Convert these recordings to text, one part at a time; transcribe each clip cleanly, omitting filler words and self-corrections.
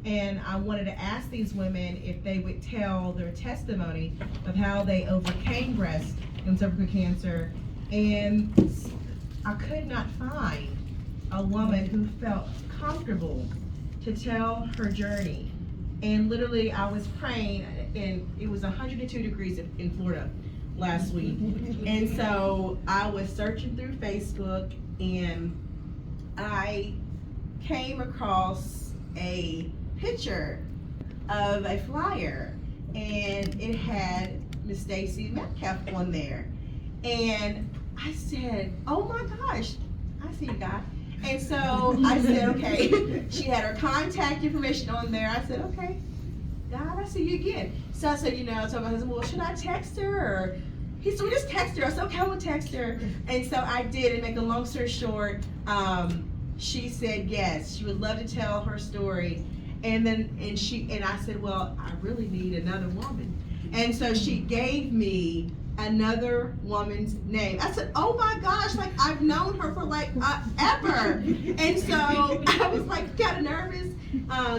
And I wanted to ask these women if they would tell their testimony of how they overcame breast and cervical cancer. And I could not find a woman who felt comfortable to tell her journey. And literally, I was praying, and it was 102 degrees in Florida last week. And so I was searching through Facebook, and I came across a picture of a flyer, and it had Miss Stacy Metcalf on there. And I said, oh my gosh, I see you, God. And so I said, okay. She had her contact information on there. I said, okay, God, I see you again. So I said, I told my husband, well, should I text her? Or he said, well, just text her. I said, okay, I'm gonna text her. And so I did, and make a long story short, she said yes, she would love to tell her story. And I said, well, I really need another woman. And so she gave me another woman's name. I said, oh my gosh, like I've known her for like ever. And so I was like kind of nervous.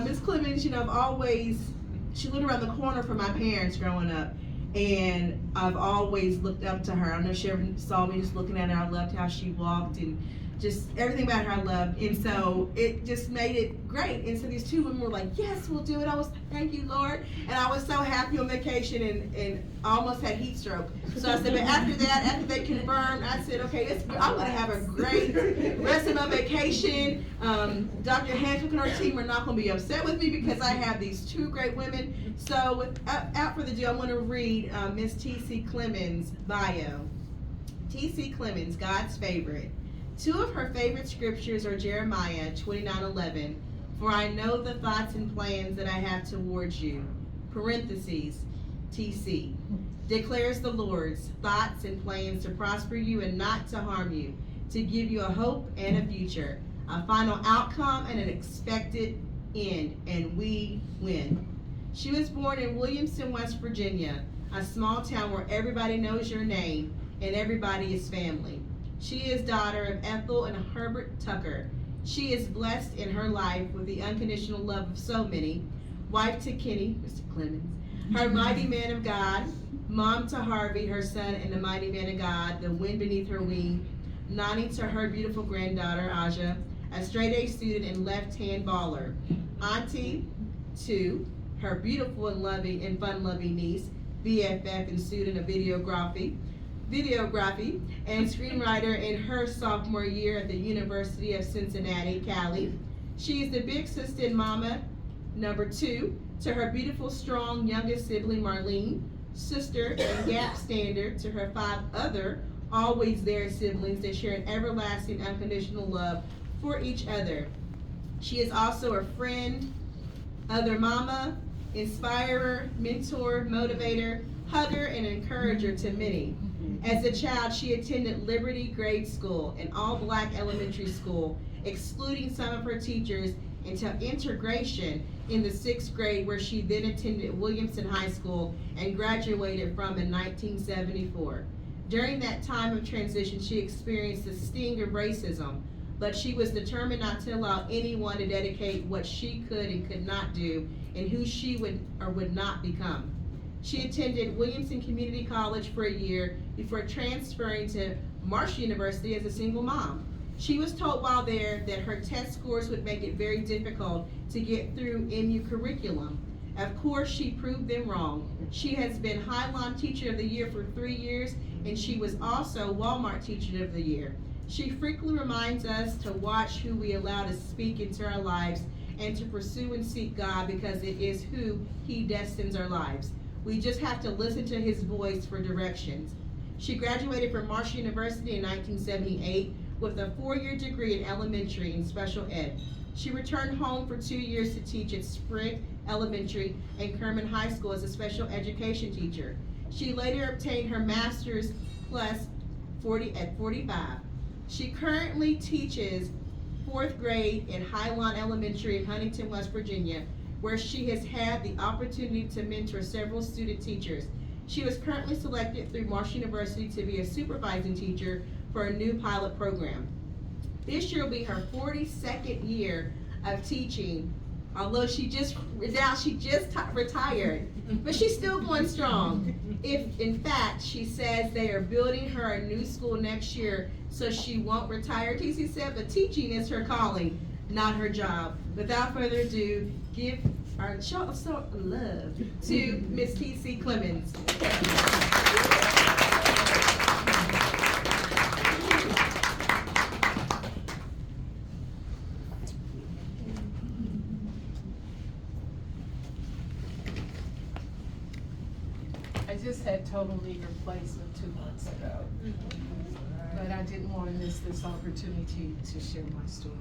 Miss Clemons, she lived around the corner from my parents growing up. And I've always looked up to her. I know she ever saw me just looking at her. I loved how she walked and just everything about her I loved. And so it just made it great. And so these two women were like, yes, we'll do it. I was like, thank you, Lord. And I was so happy on vacation and almost had heat stroke. So I said, but after they confirmed, I said, okay, I'm going to have a great rest of my vacation. Dr. Hancock and her team are not going to be upset with me because I have these two great women. So without further ado, I want to read Miss T.C. Clemons' bio. T.C. Clemons, God's favorite. Two of her favorite scriptures are Jeremiah 29:11. For I know the thoughts and plans that I have towards you. Parentheses, TC. Declares the Lord's thoughts and plans to prosper you and not to harm you, to give you a hope and a future, a final outcome and an expected end, and we win. She was born in Williamson, West Virginia, a small town where everybody knows your name and everybody is family. She is daughter of Ethel and Herbert Tucker. She is blessed in her life with the unconditional love of so many. Wife to Kenny, Mr. Clemons, her mighty man of God. Mom to Harvey, her son, and the mighty man of God, the wind beneath her wing. Nani to her beautiful granddaughter, Aja, a straight-A student and left-hand baller. Auntie to her beautiful and loving and fun-loving niece, BFF and student of videography and screenwriter in her sophomore year at the University of Cincinnati, Cali. She is the big sister and mama, number 2, to her beautiful, strong youngest sibling, Marlene, sister and gap standard to her 5 other always there siblings that share an everlasting, unconditional love for each other. She is also a friend, other mama, inspirer, mentor, motivator, hugger, and encourager to many. As a child, she attended Liberty Grade School, an all-black elementary school, excluding some of her teachers until integration in the 6th grade, where she then attended Williamson High School and graduated from in 1974. During that time of transition, she experienced the sting of racism, but she was determined not to allow anyone to dedicate what she could and could not do and who she would or would not become. She attended Williamson Community College for a year before transferring to Marshall University as a single mom. She was told while there that her test scores would make it very difficult to get through MU curriculum. Of course, she proved them wrong. She has been Highline Teacher of the Year for 3 years, and she was also Walmart Teacher of the Year. She frequently reminds us to watch who we allow to speak into our lives and to pursue and seek God, because it is who He destines our lives. We just have to listen to His voice for directions. She graduated from Marshall University in 1978 with a 4-year degree in elementary and special ed. She returned home for 2 years to teach at Sprigg Elementary and Kerman High School as a special education teacher. She later obtained her master's plus 40 at 45. She currently teaches 4th grade in Highline Elementary in Huntington, West Virginia, where she has had the opportunity to mentor several student teachers. She was currently selected through Marshall University to be a supervising teacher for a new pilot program. This year will be her 42nd year of teaching Although she just retired, but she's still going strong. If in fact she says they are building her a new school next year, so she won't retire. TC said, but teaching is her calling, not her job. Without further ado, give our show of love to Miss TC Clemons. I just had total knee replacement 2 months ago, but I didn't want to miss this opportunity to share my story.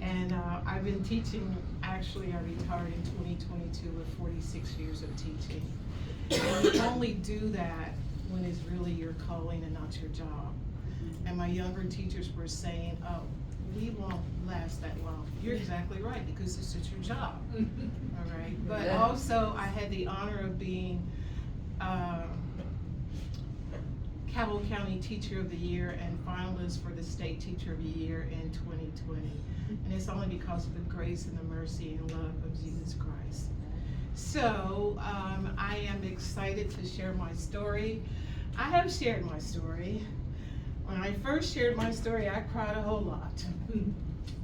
And I've been teaching, actually I retired in 2022 with 46 years of teaching. And you only do that when it's really your calling and not your job. And my younger teachers were saying, oh, we won't last that long. You're exactly right, because it's just your job, all right? But also I had the honor of being Cabell County Teacher of the Year and finalist for the State Teacher of the Year in 2020. And it's only because of the grace and the mercy and love of Jesus Christ. So I am excited to share my story. I have shared my story. When I first shared my story, I cried a whole lot.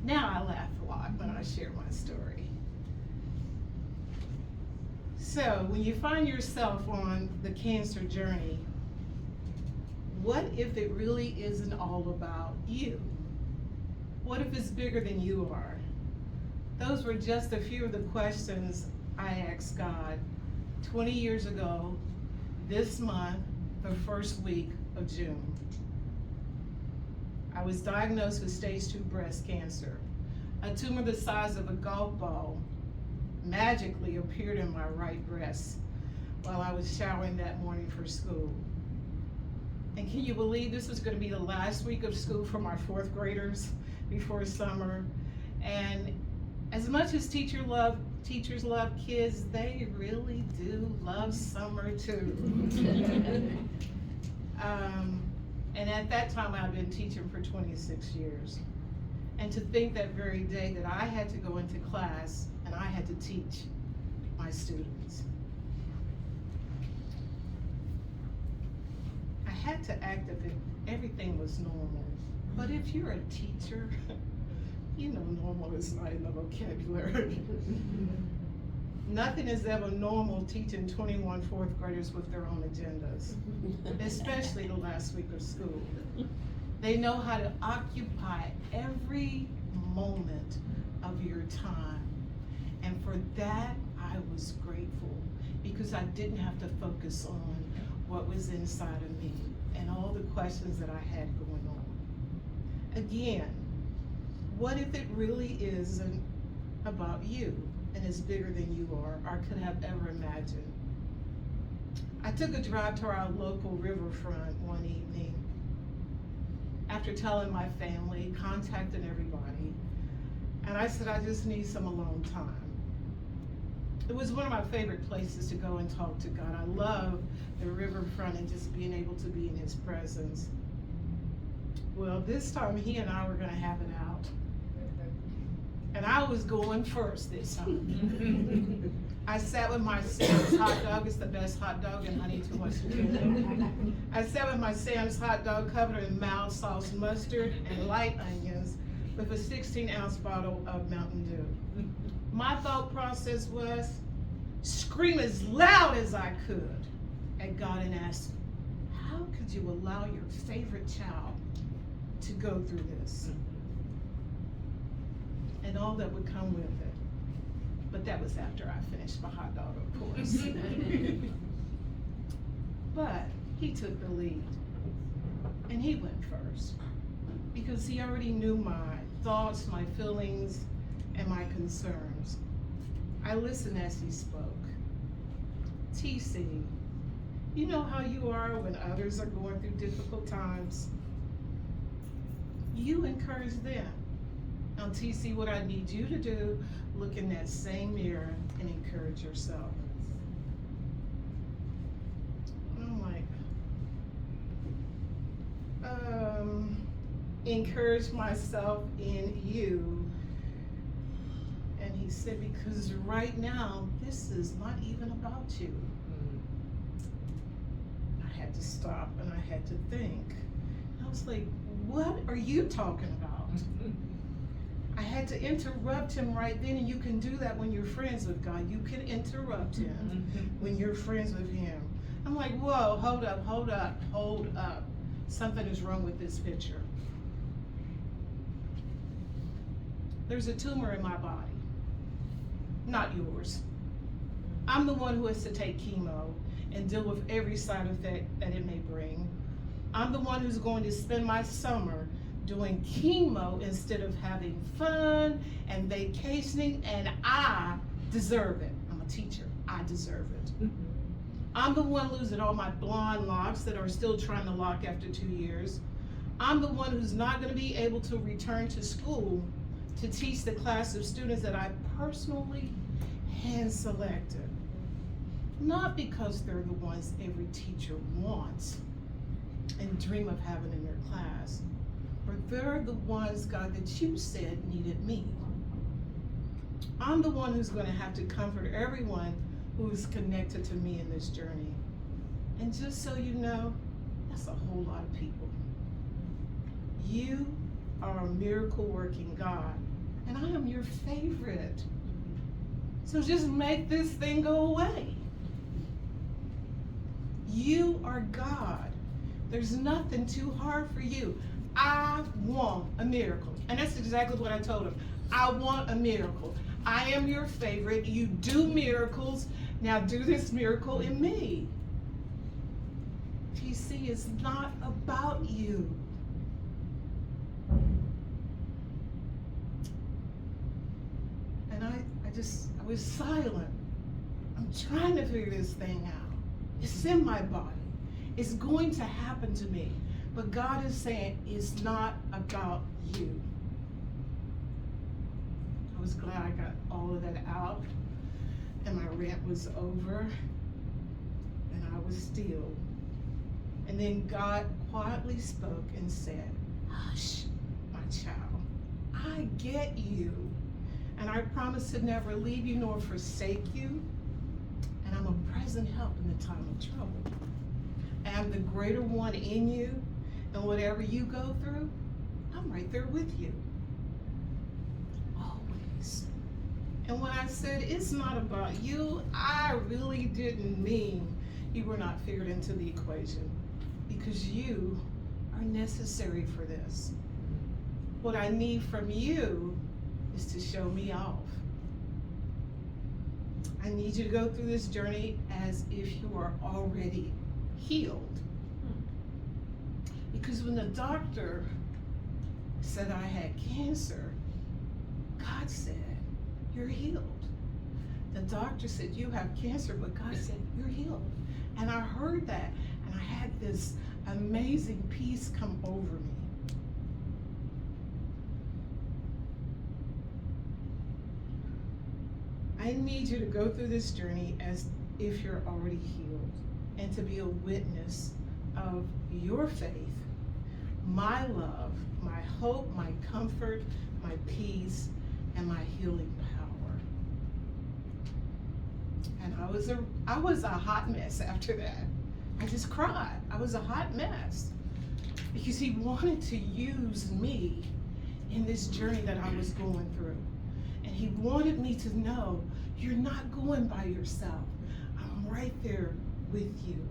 Now I laugh a lot when I share my story. So when you find yourself on the cancer journey, what if it really isn't all about you? What if it's bigger than you are? Those were just a few of the questions I asked God 20 years ago, this month, the first week of June. I was diagnosed with stage 2 breast cancer. A tumor the size of a golf ball magically appeared in my right breast while I was showering that morning for school. And can you believe this was going to be the last week of school for my 4th graders before summer? And as much as teachers love kids, they really do love summer too. And at that time I'd been teaching for 26 years. And to think that very day that I had to go into class and I had to teach my students. I had to act as if everything was normal. But if you're a teacher, you know normal is not in the vocabulary. Nothing is ever normal teaching 21 4th graders with their own agendas, especially the last week of school. They know how to occupy every moment of your time. And for that, I was grateful because I didn't have to focus on what was inside of me and all the questions that I had going on. Again, what if it really isn't about you and is bigger than you are or could have ever imagined? I took a drive to our local riverfront one evening after telling my family, contacting everybody, and I said, I just need some alone time. It was one of my favorite places to go and talk to God. I love the riverfront and just being able to be in His presence. Well, this time He and I were going to have it out. And I was going first this time. I sat with my Sam's hot dog. It's the best hot dog and honey too much to do. I sat with my Sam's hot dog covered in mild sauce mustard and light onions with a 16-ounce bottle of Mountain Dew. My thought process was scream as loud as I could at God and ask, how could you allow your favorite child to go through this? And all that would come with it. But that was after I finished my hot dog, of course. But He took the lead. And He went first. Because He already knew my thoughts, my feelings, and my concerns. I listened as He spoke. TC, you know how you are when others are going through difficult times. You encourage them. Now, TC, what I need you to do, look in that same mirror and encourage yourself. And I'm like, encourage myself in you. And He said, because right now, this is not even about you. I had to stop and I had to think. I was like, what are you talking about? I had to interrupt him right then, and you can do that when you're friends with God. You can interrupt him when you're friends with him. I'm like, whoa, hold up, hold up, hold up. Something is wrong with this picture. There's a tumor in my body, not yours. I'm the one who has to take chemo and deal with every side effect that it may bring. I'm the one who's going to spend my summer doing chemo instead of having fun and vacationing, and I deserve it. I'm a teacher, I deserve it. I'm the one losing all my blonde locks that are still trying to lock after 2 years. I'm the one who's not gonna be able to return to school to teach the class of students that I personally hand selected. Not because they're the ones every teacher wants and dream of having in their class, but they're the ones, God, that you said needed me. I'm the one who's gonna have to comfort everyone who's connected to me in this journey. And just so you know, that's a whole lot of people. You are a miracle working God, and I am your favorite. So just make this thing go away. You are God. There's nothing too hard for you. I want a miracle. And that's exactly what I told him. I want a miracle. I am your favorite. You do miracles. Now do this miracle in me. TC, it's not about you. And I was silent. I'm trying to figure this thing out. It's in my body. It's going to happen to me. But God is saying it's not about you. I was glad I got all of that out and my rant was over and I was still. And then God quietly spoke and said, hush, my child, I get you. And I promise to never leave you nor forsake you. And I'm a present help in the time of trouble. And I'm the greater one in you. And whatever you go through, I'm right there with you. Always. And when I said it's not about you, I really didn't mean you were not figured into the equation, because you are necessary for this. What I need from you is to show me off. I need you to go through this journey as if you are already healed. Because when the doctor said I had cancer, God said, you're healed. The doctor said, you have cancer, but God said, you're healed. And I heard that, and I had this amazing peace come over me. I need you to go through this journey as if you're already healed, and to be a witness of your faith, my love, my hope, my comfort, my peace, and my healing power. And I was a hot mess after that. I just cried. I was a hot mess because he wanted to use me in this journey that I was going through. And he wanted me to know, you're not going by yourself. I'm right there with you.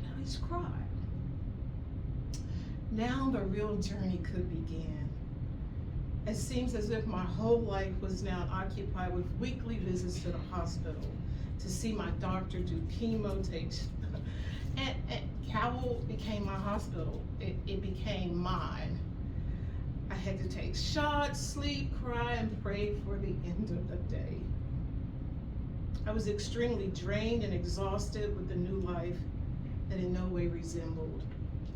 And I just cried. Now the real journey could begin. It seems as if my whole life was now occupied with weekly visits to the hospital to see my doctor, do chemo, and Cowell became my hospital. It became mine. I had to take shots, sleep, cry, and pray for the end of the day. I was extremely drained and exhausted with the new life that in no way resembled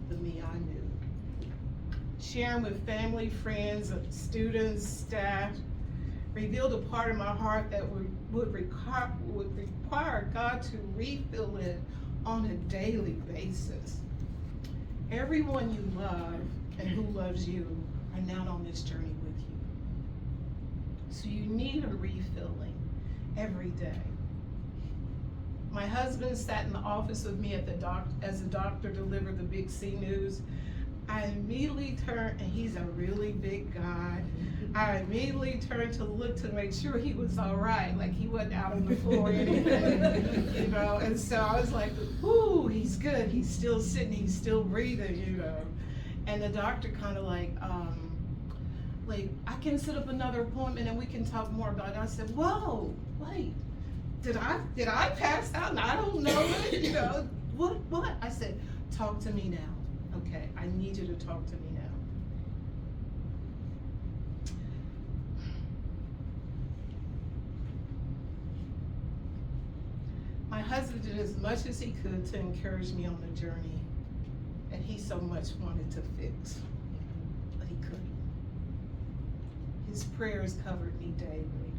the me I knew. Sharing with family, friends, students, staff, revealed a part of my heart that would require God to refill it on a daily basis. Everyone you love and who loves you are now on this journey with you. So you need a refilling every day. My husband sat in the office with me as the doctor delivered the big C news. I immediately turned, and he's a really big guy. I immediately turned to look to make sure he was all right, like he wasn't out on the floor or anything, you know. And so I was like, "Ooh, he's good. He's still sitting. He's still breathing, you know." And the doctor kind of like, I can set up another appointment and we can talk more about it. I said, "Whoa, wait, did I pass out? And I don't know it, you know? What?" I said, "Talk to me now. Okay, I need you to talk to me now." My husband did as much as he could to encourage me on the journey that he so much wanted to fix, but he couldn't. His prayers covered me daily.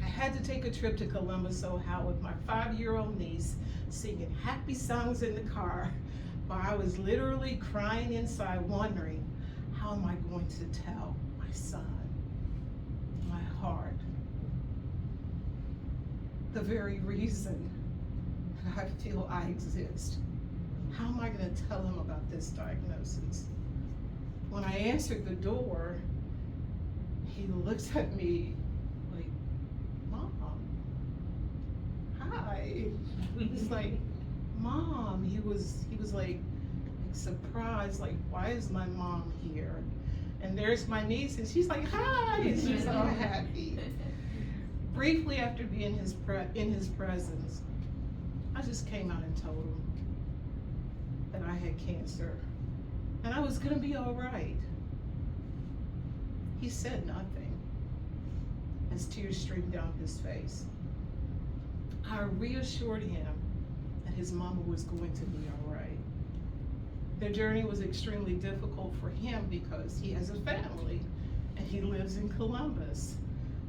I had to take a trip to Columbus, Ohio with my 5-year-old niece, singing happy songs in the car, while I was literally crying inside, wondering, how am I going to tell my son, my heart, the very reason that I feel I exist? How am I going to tell him about this diagnosis? When I answered the door, he looked at me like, "Mom, hi." He's like, "Mom," he was like surprised, like, "Why is my mom here?" And there's my niece, and she's like, "Hi," and she's all happy. Briefly after being in his presence, I just came out and told him that I had cancer and I was gonna be all right. He said nothing as tears streamed down his face. I reassured him that his mama was going to be all right. The journey was extremely difficult for him because he has a family and he lives in Columbus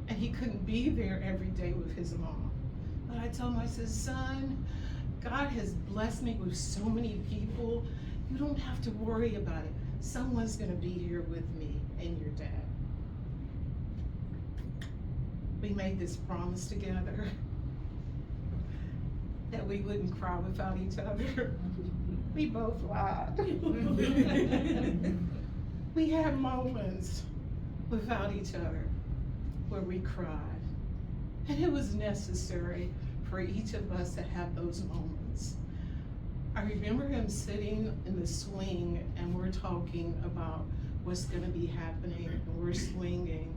and he couldn't be there every day with his mom. But I told him, I said, "Son, God has blessed me with so many people. You don't have to worry about it. Someone's gonna be here with me and your dad." We made this promise together that we wouldn't cry without each other. We both lied. We had moments without each other where we cried. And it was necessary for each of us to have those moments. I remember him sitting in the swing and we're talking about what's gonna be happening and we're swinging.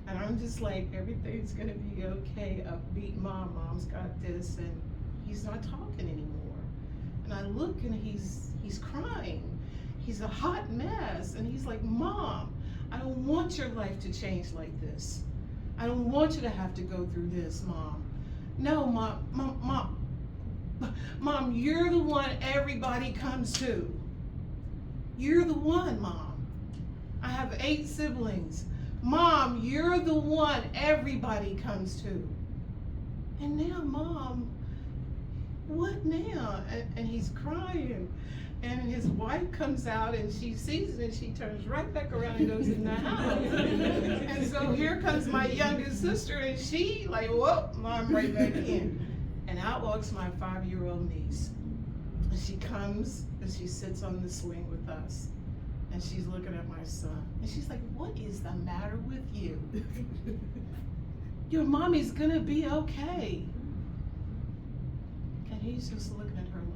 And I'm just like, everything's gonna be okay, upbeat mom's got this, and he's not talking anymore. And I look and he's crying. He's a hot mess. And he's like, "Mom, I don't want your life to change like this. I don't want you to have to go through this, Mom. No, Mom, you're the one everybody comes to. You're the one, Mom. I have 8 siblings. Mom, you're the one everybody comes to. And now, Mom, what now?" And he's crying. And his wife comes out and she sees it and she turns right back around and goes in the house. And so here comes my youngest sister and she like, "Whoop," Mom right back in. And out walks my 5-year-old niece. And she comes and she sits on the swing with us. And she's looking at my son. And she's like, "What is the matter with you? Your mommy's gonna be okay." And he's just looking at her like,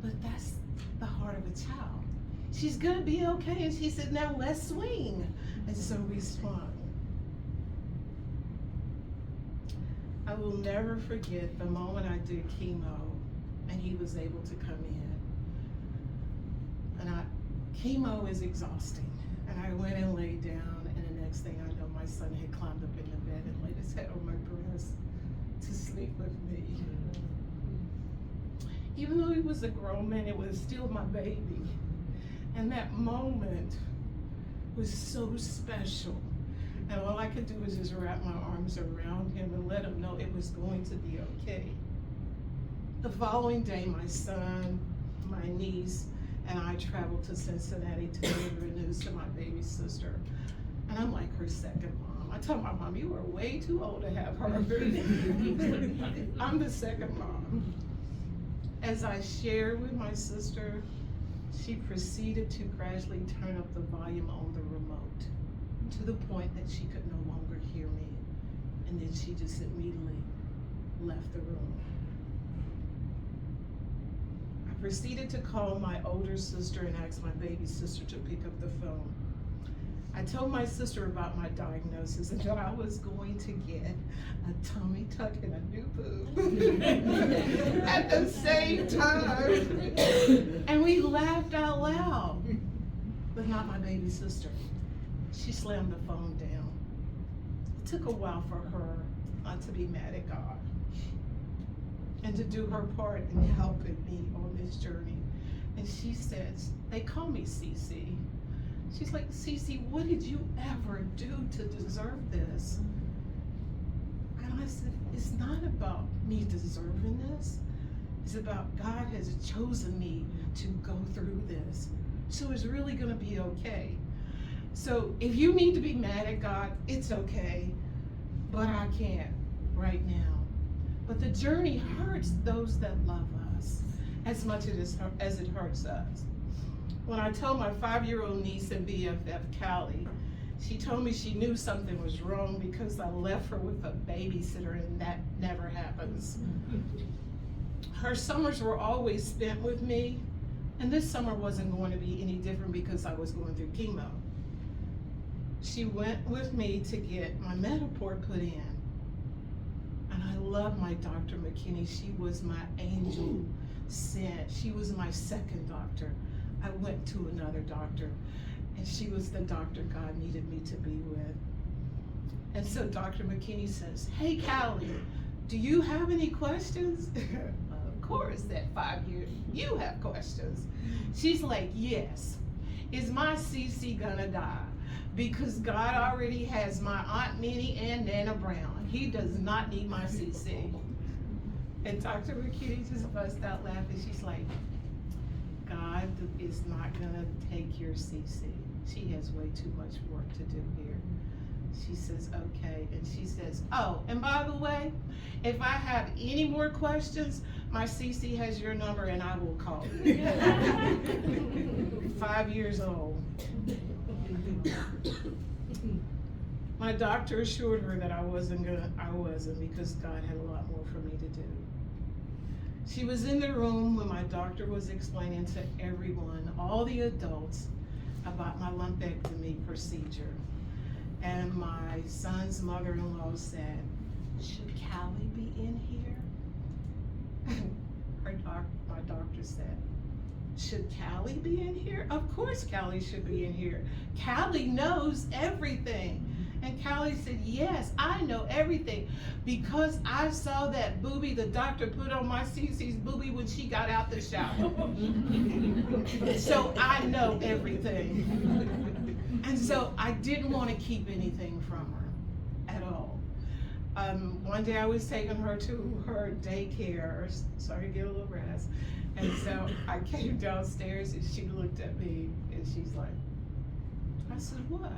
but that's the heart of a child. She's gonna be okay. And she said, "Now let's swing." And so we swung. I will never forget the moment I did chemo and he was able to come in. And chemo is exhausting. And I went and laid down, and the next thing I know, my son had climbed up in the bed and laid his head on my breast to sleep with me. Even though he was a grown man, it was still my baby. And that moment was so special. And all I could do was just wrap my arms around him and let him know it was going to be okay. The following day, my son, my niece, and I traveled to Cincinnati to deliver the news to my baby sister. And I'm like her second mom. I told my mom, you are way too old to have her. I'm the second mom. As I shared with my sister, she proceeded to gradually turn up the volume on the remote to the point that she could no longer hear me. And then she just immediately left the room. I proceeded to call my older sister and ask my baby sister to pick up the phone. I told my sister about my diagnosis and that I was going to get a tummy tuck and a new boob at the same time. And we laughed out loud, but not my baby sister. She slammed the phone down. It took a while for her not to be mad at God and to do her part in helping me on this journey. And she says, they call me Cece. She's like, Cece, what did you ever do to deserve this? And I said, it's not about me deserving this. It's about God has chosen me to go through this. So it's really gonna be okay. So if you need to be mad at God, it's okay, but I can't right now. But the journey hurts those that love us as much as it hurts us. When I told my 5-year-old niece and BFF, Callie, she told me she knew something was wrong because I left her with a babysitter, and that never happens. Her summers were always spent with me, and this summer wasn't going to be any different because I was going through chemo. She went with me to get my Metaport put in. And I love my Dr. McKinney. She was my angel sent. She was my second doctor. I went to another doctor, and she was the doctor God needed me to be with. And so Dr. McKinney says, hey, Callie, do you have any questions? Of course, at 5 years, you have questions. She's like, yes. Is my CC gonna die? Because God already has my Aunt Minnie and Nana Brown. He does not need my CC. And Dr. McKinney just bust out laughing. She's like, God is not gonna take your CC. She has way too much work to do here. She says, okay. And she says, oh, and by the way, if I have any more questions, my CC has your number and I will call you. 5 years old. My doctor assured her that I wasn't because God had a lot more for me to do. She was in the room when my doctor was explaining to everyone, all the adults, about my lumpectomy procedure. And my son's mother-in-law said, should Callie be in here? My doctor said, should Callie be in here? Of course Callie should be in here. Callie knows everything. And Callie said, yes, I know everything because I saw that boobie the doctor put on my CC's boobie when she got out the shower. So I know everything. And so I didn't want to keep anything from her at all. One day I was taking her to her daycare, sorry to get a little razzed. And so I came downstairs and she looked at me and she's like, I said, what?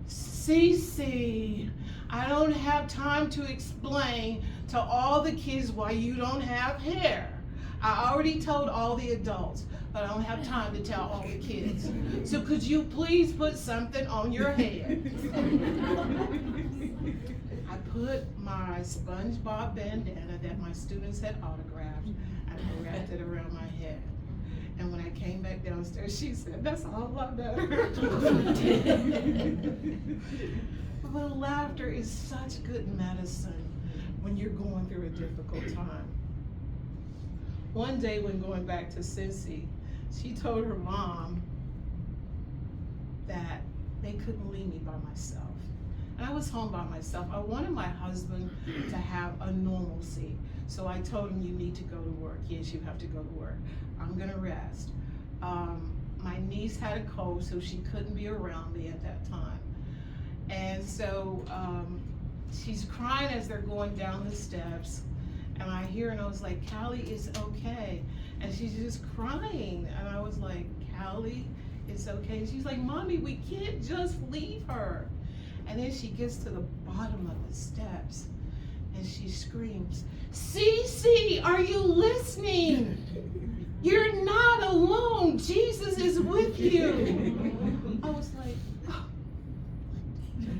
Cece, I don't have time to explain to all the kids why you don't have hair. I already told all the adults, but I don't have time to tell all the kids. So could you please put something on your head? I put my SpongeBob bandana that my students had autographed, and I wrapped it around my head. And when I came back downstairs, she said, that's a whole lot better. But laughter is such good medicine when you're going through a difficult time. One day when going back to Cincy, she told her mom that they couldn't leave me by myself. And I was home by myself. I wanted my husband to have a normalcy. So I told him, you need to go to work. Yes, you have to go to work. I'm gonna rest. My niece had a cold, so she couldn't be around me at that time. And so she's crying as they're going down the steps. And I hear, and I was like, Callie is okay. And she's just crying. And I was like, Callie, it's okay. And she's like, Mommy, we can't just leave her. And then she gets to the bottom of the steps and she screams, Cece, are you listening? You're not alone. Jesus is with you. I was like, oh.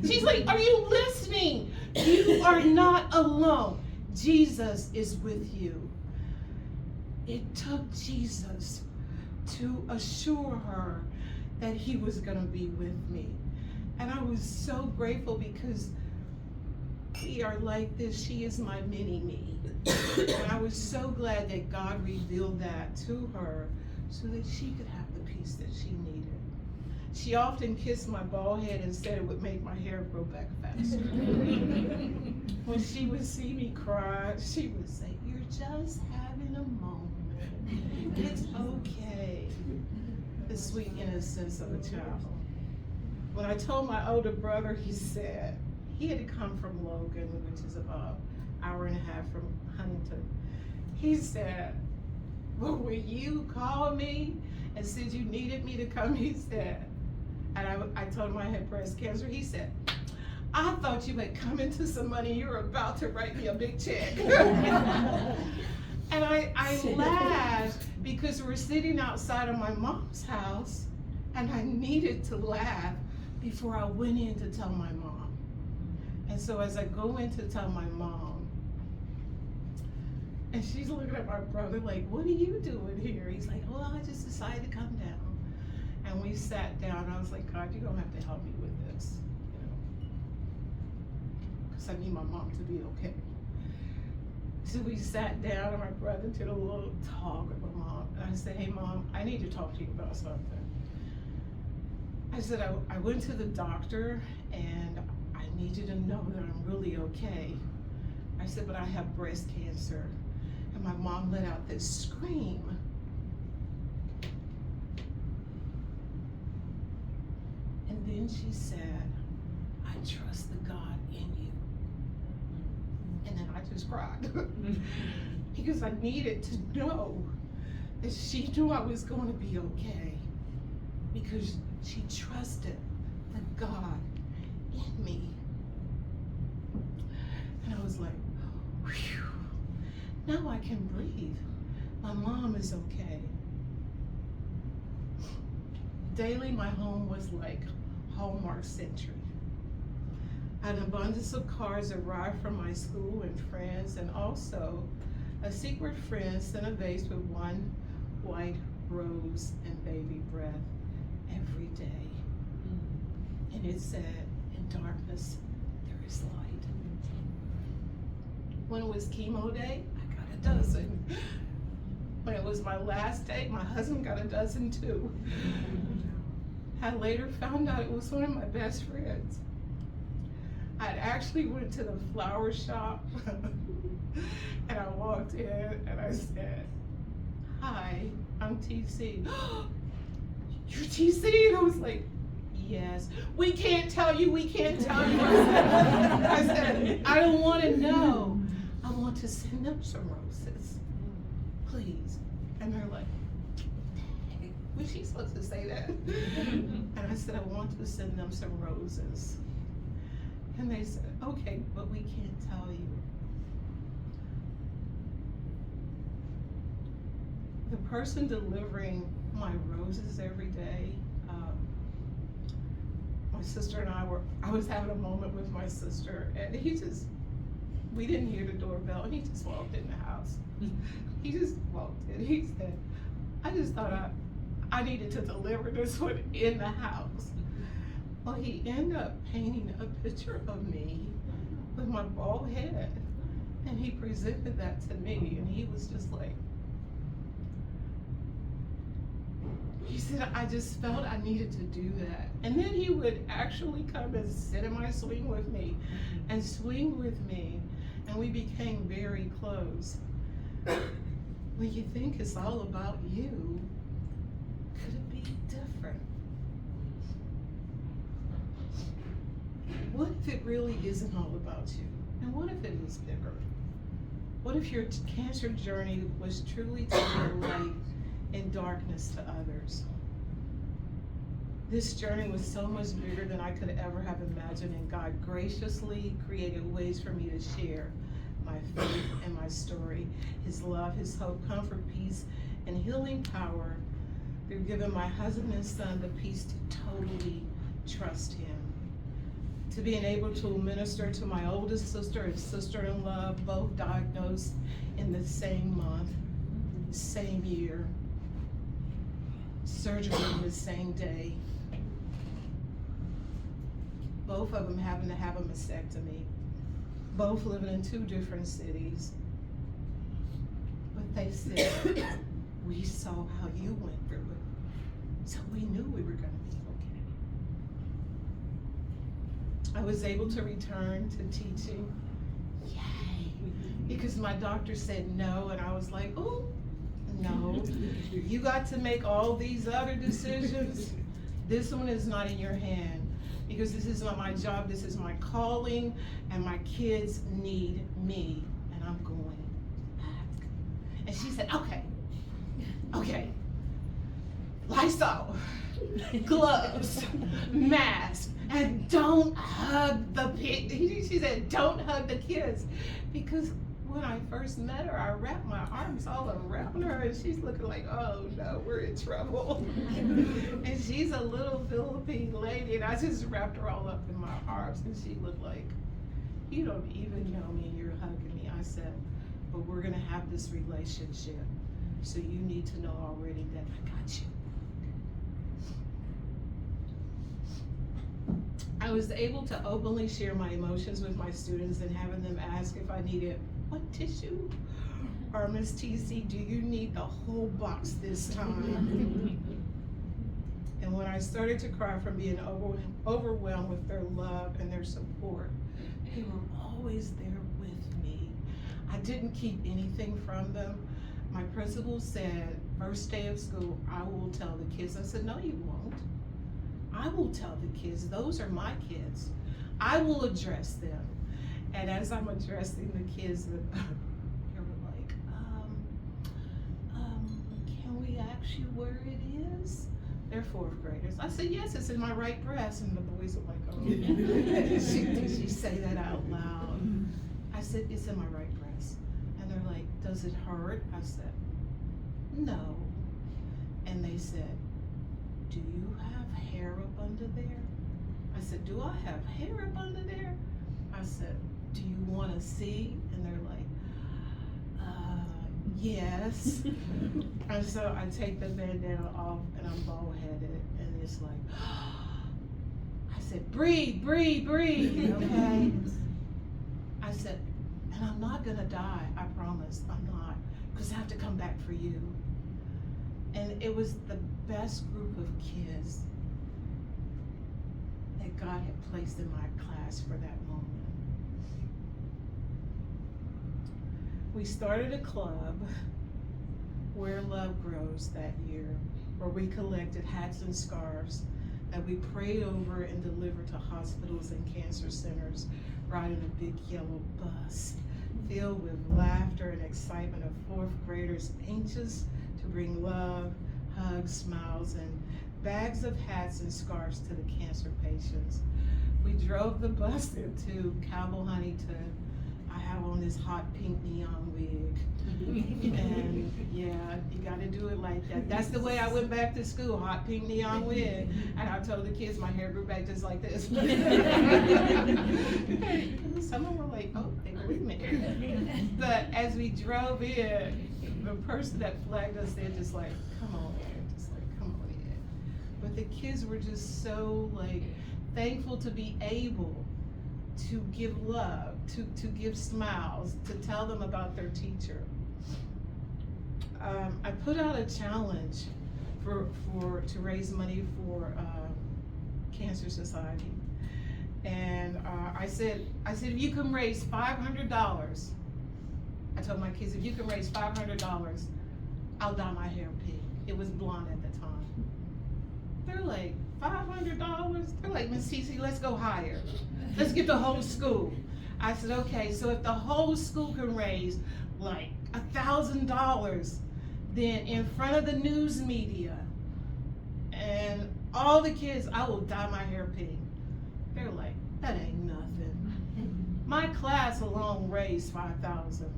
She's like, are you listening? You are not alone. Jesus is with you. It took Jesus to assure her that he was going to be with me. And I was so grateful because we are like this. She is my mini-me. And I was so glad that God revealed that to her so that she could have the peace that she needed. She often kissed my bald head and said it would make my hair grow back faster. When she would see me cry, she would say, you're just having a moment. It's okay. The sweet innocence of a child. When I told my older brother, he said, he had to come from Logan, which is about an hour and a half from Huntington. He said, well, when you called me and said you needed me to come, he said, and I told him I had breast cancer, he said, I thought you had come into some money, you were about to write me a big check. And I laughed because we're sitting outside of my mom's house and I needed to laugh before I went in to tell my mom. And so as I go in to tell my mom, and she's looking at my brother like, what are you doing here? He's like, well, I just decided to come down. And we sat down. I was like, God, you're gonna have to help me with this, you know, because I need my mom to be okay. So we sat down and my brother did a little talk with my mom. And I said, hey mom, I need to talk to you about something. I said, I went to the doctor and I need you to know that I'm really okay. I said, but I have breast cancer. And my mom let out this scream. And then she said, I trust the God in you. And then I just cried. Because I needed to know that she knew I was going to be okay. Because she trusted the God in me. And I was like, whew, now I can breathe. My mom is okay. Daily, my home was like Hallmark Century. An abundance of cards arrived from my school and friends, and also a secret friend sent a vase with one white rose and baby breath every day. And it said, in darkness, there is light. When it was chemo day, I got a dozen. When it was my last day, my husband got a dozen too. I later found out it was one of my best friends. I actually went to the flower shop and I walked in and I said, hi, I'm TC. You're TC? And I was like, yes. We can't tell you, we can't tell you. I said, I don't want to know. I want to send them some roses, please. And they're like, was she supposed to say that? And I said, I want to send them some roses. And they said, okay, but we can't tell you. The person delivering my roses every day, my sister and I was having a moment with my sister, and we didn't hear the doorbell, and he just walked in the house. He just walked in. He said, I just thought I needed to deliver this one in the house. Well, he ended up painting a picture of me with my bald head, and he presented that to me, and he was just like, he said, I just felt I needed to do that. And then he would actually come and sit in my swing with me and swing with me, and we became very close. When you think it's all about you, could it be different? What if it really isn't all about you? And what if it is bigger? What if your cancer journey was truly to be a light in darkness to others? This journey was so much bigger than I could ever have imagined, and God graciously created ways for me to share my faith and my story, His love, His hope, comfort, peace, and healing power through giving my husband and son the peace to totally trust Him. To being able to minister to my oldest sister and sister-in-law, both diagnosed in the same month, same year, surgery the same day. Both of them having to have a mastectomy. Both living in 2 different cities. But they said, we saw how you went through it, so we knew we were gonna be okay. I was able to return to teaching. Yay! Because my doctor said no, and I was like, oh, no. You got to make all these other decisions. This one is not in your hand. Because this is not my job, this is my calling, and my kids need me, and I'm going back. And she said, okay, Lysol, gloves, mask, and don't hug the pig. She said, don't hug the kids. Because when I first met her, I wrapped my arms all around her, and she's looking like, oh no, we're in trouble. And she's a little Philippine lady, and I just wrapped her all up in my arms, and she looked like, you don't even know me, and you're hugging me. I said, but we're gonna have this relationship, so you need to know already that I got you. I was able to openly share my emotions with my students and having them ask if I needed what tissue? Or Miss TC, do you need the whole box this time? And when I started to cry from being overwhelmed with their love and their support, they were always there with me. I didn't keep anything from them. My principal said, first day of school, I will tell the kids. I said, no, you won't. I will tell the kids, those are my kids. I will address them. And as I'm addressing the kids, they were like, can we ask you where it is? They're 4th graders. I said, yes, it's in my right breast. And the boys are like, oh. Did she say that out loud? I said, it's in my right breast. And they're like, does it hurt? I said, no. And they said, do you have hair up under there? I said, do I have hair up under there? I said, do you want to see? And they're like, yes. And so I take the bandana off, and I'm bald-headed, and it's like, I said, breathe, breathe, breathe, okay? I said, and I'm not gonna die, I promise, I'm not, because I have to come back for you. And it was the best group of kids that God had placed in my class for that moment. We started a club, Where Love Grows, that year, where we collected hats and scarves that we prayed over and delivered to hospitals and cancer centers, riding a big yellow bus filled with laughter and excitement of 4th graders anxious to bring love, hugs, smiles, and bags of hats and scarves to the cancer patients. We drove the bus into Cabo Huntington. I have on this hot pink neon wig. And yeah, you gotta do it like that. That's the way I went back to school, hot pink neon wig. And I told the kids my hair grew back just like this. Some of them were like, oh, they believe me. But as we drove in, the person that flagged us there just like, come on in, just like, come on in. But the kids were just so like thankful to be able to give love, to give smiles, to tell them about their teacher. I put out a challenge to raise money for Cancer Society, and I said if you can raise $500, I told my kids, if you can raise $500, I'll dye my hair pink. It was blonde at the time. They're like, $500? They're like, Miss Cece, let's go higher. Let's get the whole school. I said, okay, so if the whole school can raise like $1,000, then in front of the news media and all the kids, I will dye my hair pink. They're like, that ain't nothing. My class alone raised $5,000.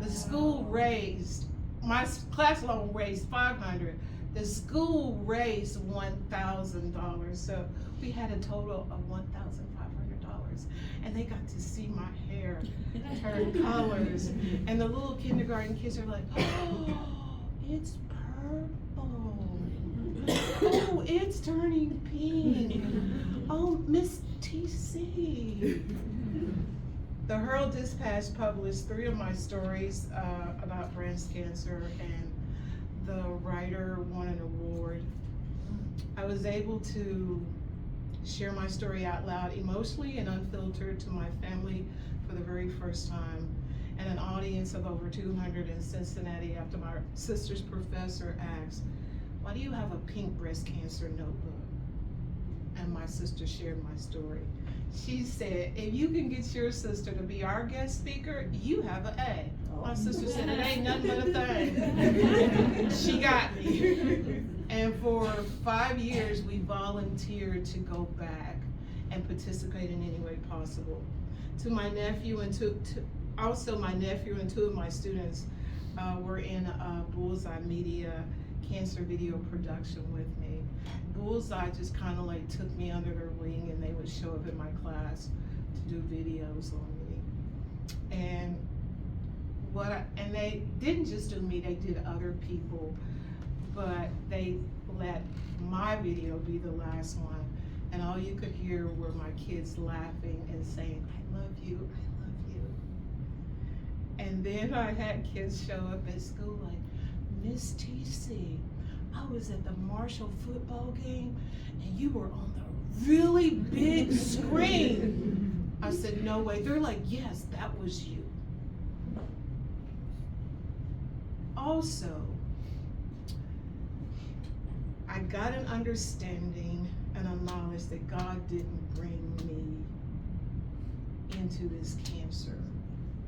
The school raised, my class alone raised $500. The school raised $1,000. So we had a total of $1,500. And they got to see my hair turn colors. And the little kindergarten kids are like, oh, it's purple. Oh, it's turning pink. Oh, Miss TC. The Herald Dispatch published 3 of my stories about breast cancer, and the writer won an award. I was able to share my story out loud, emotionally and unfiltered, to my family for the very first time, and an audience of over 200 in Cincinnati after my sister's professor asked, why do you have a pink breast cancer notebook? And my sister shared my story. She said, if you can get your sister to be our guest speaker, you have an A. My sister said, it ain't nothing but a thing. She got me. And for 5 years, we volunteered to go back and participate in any way possible. To my nephew and also my nephew and 2 of my students were in Bullseye Media cancer video production with me. Bullseye just kind of like took me under their wing, and they would show up in my class to do videos on me. And they didn't just do me, they did other people, but they let my video be the last one. And all you could hear were my kids laughing and saying, I love you, I love you. And then I had kids show up at school like, Miss TC, I was at the Marshall football game and you were on the really big screen. I said, no way. They're like, yes, that was you. Also, I got an understanding and a knowledge that God didn't bring me into this cancer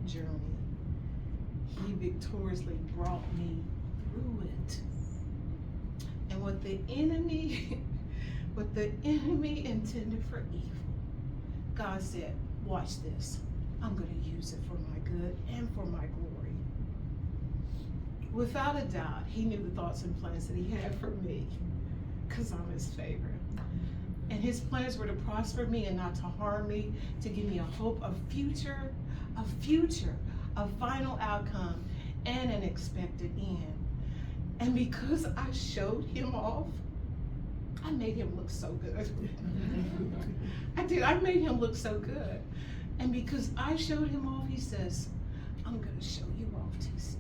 journey. He victoriously brought me through it. And what the enemy intended for evil, God said, watch this. I'm going to use it for my good and for my glory. Without a doubt, he knew the thoughts and plans that he had for me, because I'm his favorite. And his plans were to prosper me and not to harm me, to give me a hope, a future, a final outcome, and an expected end. And because I showed him off, I made him look so good. I did, I made him look so good. And because I showed him off, he says, I'm gonna show you off, TC.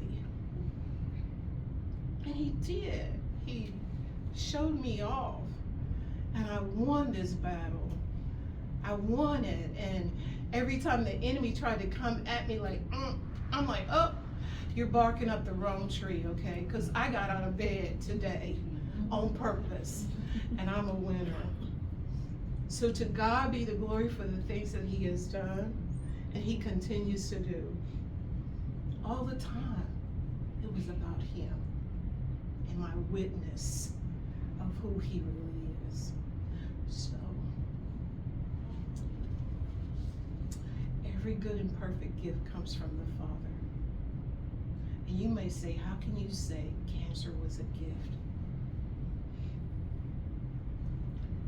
And he did. He showed me off. And I won this battle. I won it. And every time the enemy tried to come at me like, I'm like, oh, you're barking up the wrong tree, okay? Because I got out of bed today on purpose, and I'm a winner. So to God be the glory for the things that he has done, and he continues to do. All the time, it was about him and my witness of who he really is. So, every good and perfect gift comes from the Father. And you may say, how can you say cancer was a gift?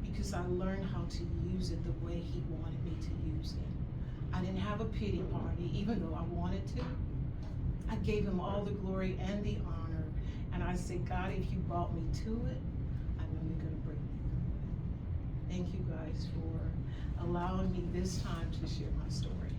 Because I learned how to use it the way he wanted me to use it. I didn't have a pity party, even though I wanted to. I gave him all the glory and the honor. And I said, God, if you brought me to it, I know you're going to bring me through it. Thank you guys for allowing me this time to share my story.